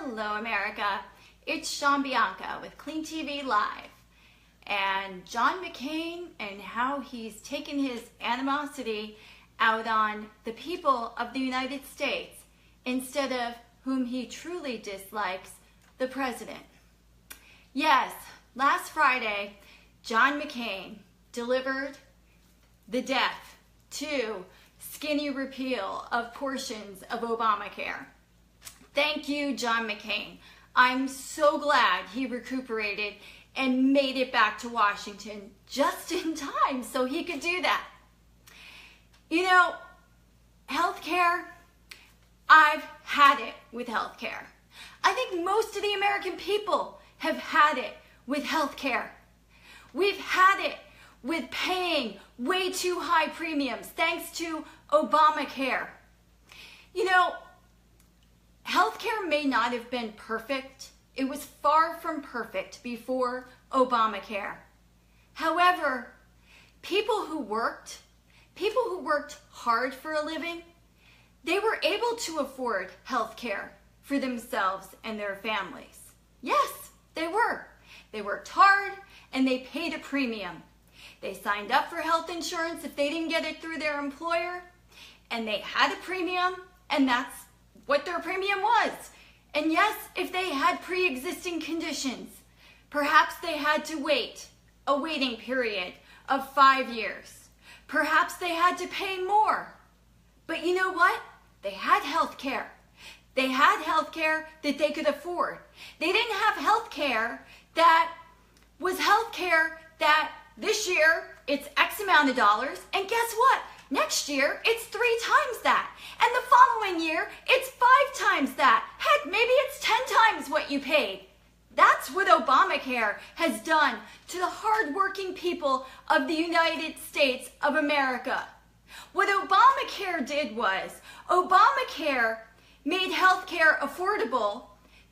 Hello, America. It's Sean Bianca with Clean TV Live. And John McCain and how he's taken his animosity out on the people of the United States instead of whom he truly dislikes, the president. Yes, last Friday, John McCain delivered the death to skinny repeal of portions of Obamacare. Thank you, John McCain. I'm so glad he recuperated and made it back to Washington just in time so he could do that. You know, healthcare, I've had it with healthcare. I think most of the American people have had it with healthcare. We've had it with paying way too high premiums thanks to Obamacare. You know, healthcare may not have been perfect. It was far from perfect before Obamacare. However, people who worked hard for a living, they were able to afford healthcare for themselves and their families. Yes, they were. They worked hard and they paid a premium. They signed up for health insurance if they didn't get it through their employer, and they had a premium, and that's what their premium was. And yes, if they had pre-existing conditions, perhaps they had to wait a waiting period of 5 years. Perhaps they had to pay more. But you know what? They had health care. They had health care that they could afford. They didn't have health care that was health care that this year it's X amount of dollars, and guess what? Next year, it's 3 times that. And the following year, it's 5 times that. Heck, maybe it's 10 times what you paid. That's what Obamacare has done to the hardworking people of the United States of America. What Obamacare did was, Obamacare made healthcare affordable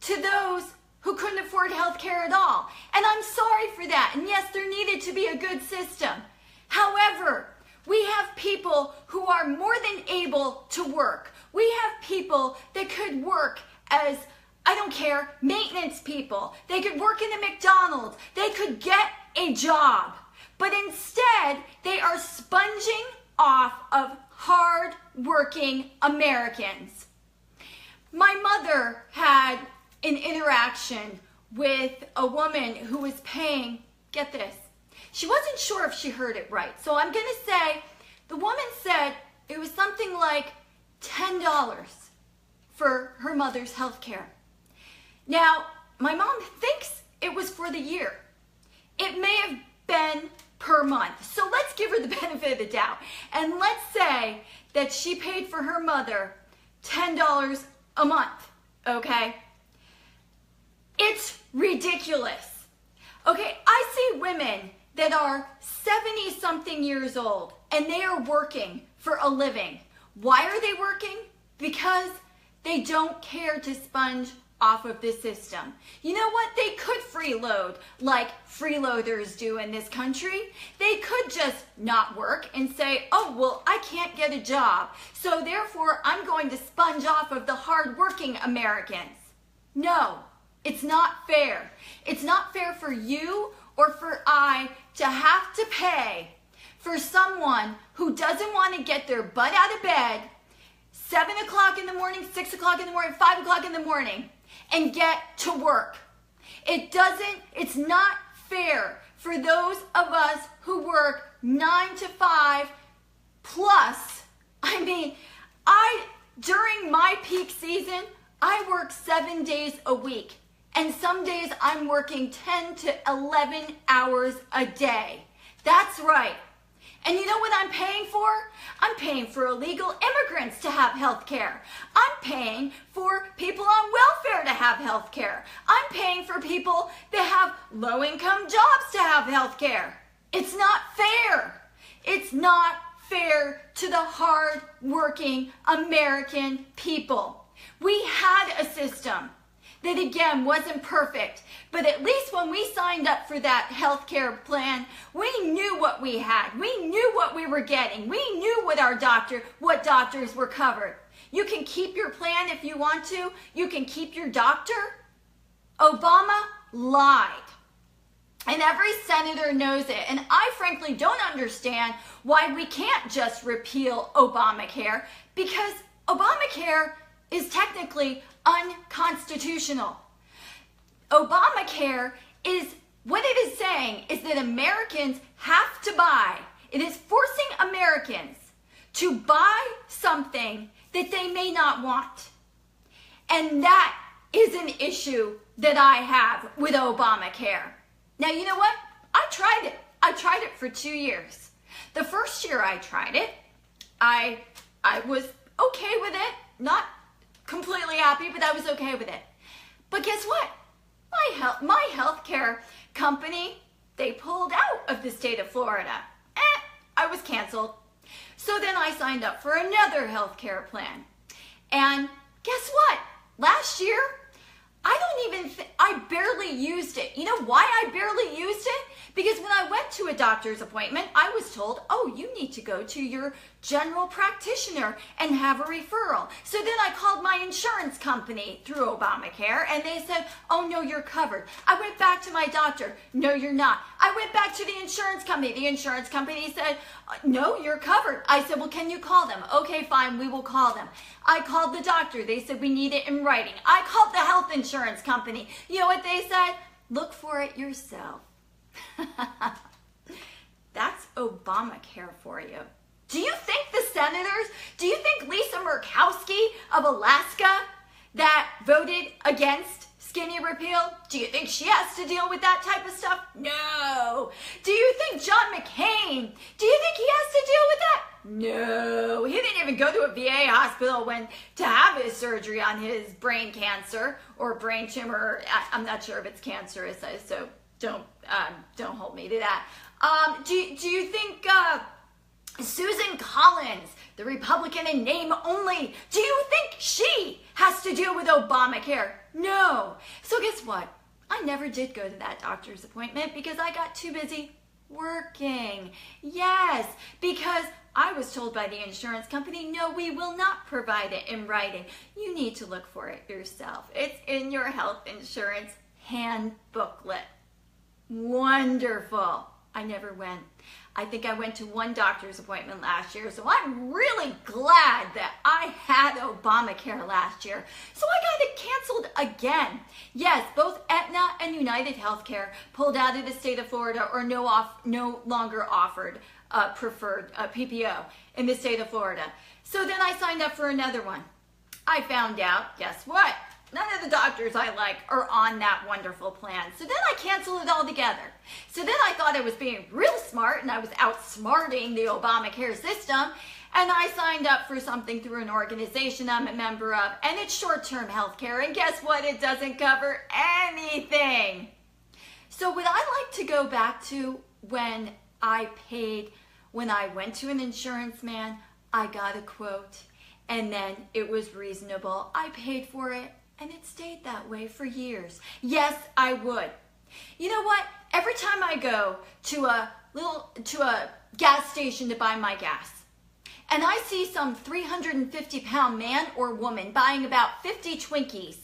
to those who couldn't afford healthcare at all. And I'm sorry for that. And yes, there needed to be a good system. However, we have people who are more than able to work. We have people that could work as, I don't care, maintenance people. They could work in a McDonald's. They could get a job. But instead, they are sponging off of hard-working Americans. My mother had an interaction with a woman who was paying, get this, she wasn't sure if she heard it right. So I'm going to say the woman said it was something like $10 for her mother's health care. Now, my mom thinks it was for the year. It may have been per month. So let's give her the benefit of the doubt. And let's say that she paid for her mother $10 a month, okay? It's ridiculous. Okay, I see women that are 70-something years old and they are working for a living. Why are they working? Because they don't care to sponge off of the system. You know what? They could freeload like freeloaders do in this country. They could just not work and say, oh, well, I can't get a job, so therefore I'm going to sponge off of the hardworking Americans. No, it's not fair. It's not fair for you or for I to have to pay for someone who doesn't want to get their butt out of bed 7 o'clock in the morning, 6 o'clock in the morning, 5 o'clock in the morning and get to work. It's not fair for those of us who work 9 to 5 plus. I mean, during my peak season, I work 7 days a week. And some days I'm working 10 to 11 hours a day. That's right. And you know what I'm paying for? I'm paying for illegal immigrants to have health care. I'm paying for people on welfare to have health care. I'm paying for people that have low-income jobs to have health care. It's not fair. It's not fair to the hard-working American people. We had a system that again wasn't perfect, but at least when we signed up for that healthcare plan, we knew what we had. We knew what we were getting. We knew what doctors were covered. You can keep your plan if you want to. You can keep your doctor. Obama lied. And every senator knows it. And I frankly don't understand why we can't just repeal Obamacare, because Obamacare is technically unconstitutional. Obamacare is, what it is saying is that Americans have to buy, it is forcing Americans to buy something that they may not want. And that is an issue that I have with Obamacare. Now, you know what? I tried it. I tried it for 2 years. The first year I tried it, I was okay with it. Not completely happy, but I was okay with it. But guess what? My healthcare company, they pulled out of the state of Florida. I was canceled. So then I signed up for another healthcare plan. And guess what? Last year, I barely used it. You know why I barely used it? Because when I went to a doctor's appointment, I was told, oh, you need to go to your general practitioner and have a referral. So then I called my insurance company through Obamacare, and they said, oh, no, you're covered. I went back to my doctor. No, you're not. I went back to the insurance company. The insurance company said, no, you're covered. I said, well, can you call them? Okay, fine, we will call them. I called the doctor. They said, we need it in writing. I called the health insurance company. You know what they said? Look for it yourself. That's Obamacare for you. Do you think the senators, do you think Lisa Murkowski of Alaska that voted against skinny repeal, do you think she has to deal with that type of stuff? No. Do you think John McCain, do you think he has to deal with that? No. He didn't even go to a VA hospital to have his surgery on his brain cancer or brain tumor. I'm not sure if it's cancerous, so don't hold me to that. Do you think Susan Collins, the Republican in name only, do you think she has to deal with Obamacare? No. So guess what? I never did go to that doctor's appointment because I got too busy working. Yes, because I was told by the insurance company, no, we will not provide it in writing. You need to look for it yourself. It's in your health insurance handbooklet. Wonderful. I never went. I think I went to one doctor's appointment last year, so I'm really glad that I had Obamacare last year. So I got it canceled again. Yes, both Aetna and United Healthcare pulled out of the state of Florida or no longer offered preferred PPO in the state of Florida. So then I signed up for another one. I found out, guess what? None of the doctors I like are on that wonderful plan. So then I canceled it altogether. So then I thought I was being real smart and I was outsmarting the Obamacare system. And I signed up for something through an organization I'm a member of. And it's short-term health care. And guess what? It doesn't cover anything. So would I like to go back to when I went to an insurance man, I got a quote, and then it was reasonable. I paid for it. And it stayed that way for years. Yes, I would. You know what? Every time I go to a gas station to buy my gas, and I see some 350-pound man or woman buying about 50 Twinkies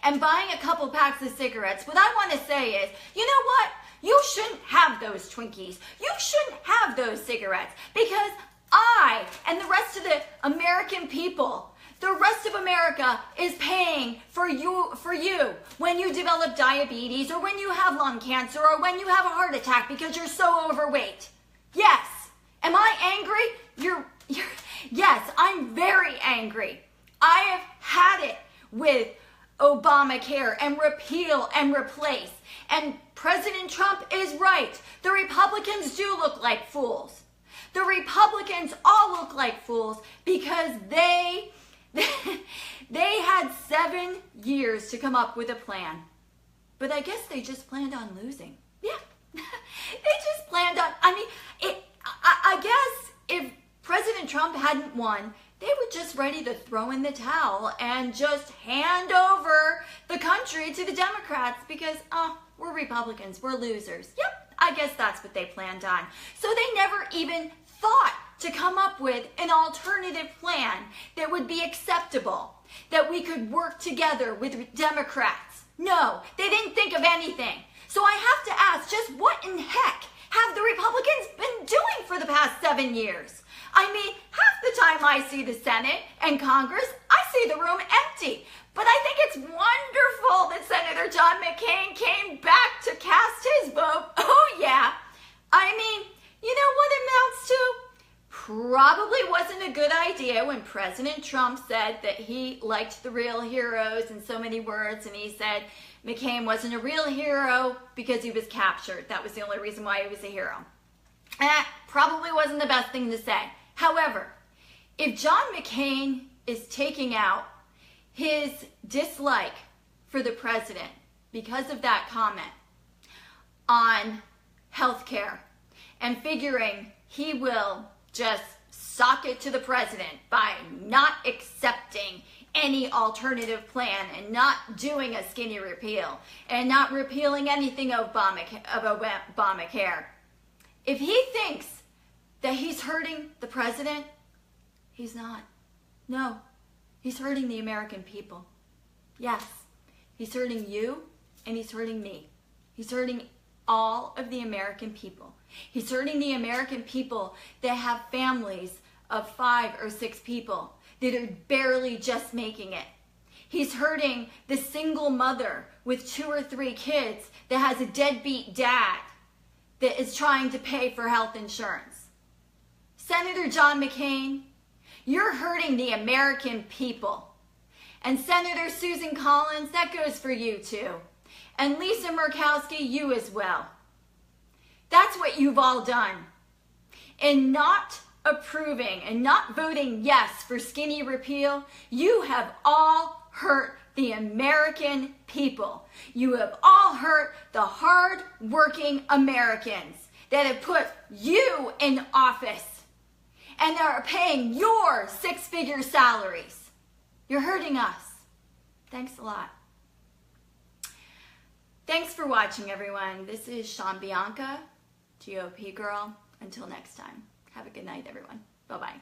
and buying a couple packs of cigarettes, what I want to say is, you know what? You shouldn't have those Twinkies. You shouldn't have those cigarettes, because I and the rest of the American people, the rest of America is paying for you when you develop diabetes or when you have lung cancer or when you have a heart attack because you're so overweight. Yes. Am I angry? Yes, I'm very angry. I have had it with Obamacare and repeal and replace. And President Trump is right. The Republicans do look like fools. The Republicans all look like fools because they had 7 years to come up with a plan. But I guess they just planned on losing. Yeah. They just planned on, I guess if President Trump hadn't won, they were just ready to throw in the towel and just hand over the country to the Democrats because, we're Republicans, we're losers. Yep, I guess that's what they planned on. So they never even thought to come up with an alternative plan that would be acceptable, that we could work together with Democrats. No, they didn't think of anything. So I have to ask, just what in heck have the Republicans been doing for the past 7 years? I mean, half the time I see the Senate and Congress, I see the room empty. But I think it's wonderful that Senator John McCain came back to cast his vote. Oh yeah. I mean, you know what it amounts to? Probably wasn't a good idea when President Trump said that he liked the real heroes in so many words, and he said McCain wasn't a real hero because he was captured. That was the only reason why he was a hero. That probably wasn't the best thing to say. However, if John McCain is taking out his dislike for the president because of that comment on healthcare and figuring he will just sock it to the president by not accepting any alternative plan and not doing a skinny repeal and not repealing anything of Obamacare. If he thinks that he's hurting the president, he's not. No, he's hurting the American people. Yes, he's hurting you and he's hurting me. He's hurting all of the American people. He's hurting the American people that have families of 5 or 6 people that are barely just making it. He's hurting the single mother with 2 or 3 kids that has a deadbeat dad that is trying to pay for health insurance. Senator John McCain, you're hurting the American people. And Senator Susan Collins, that goes for you too. And Lisa Murkowski, you as well. That's what you've all done. In not approving and not voting yes for skinny repeal, you have all hurt the American people. You have all hurt the hard-working Americans that have put you in office and are paying your 6-figure salaries. You're hurting us. Thanks a lot. Thanks for watching, everyone. This is Sean Bianca, GOP girl. Until next time, have a good night, everyone. Bye-bye.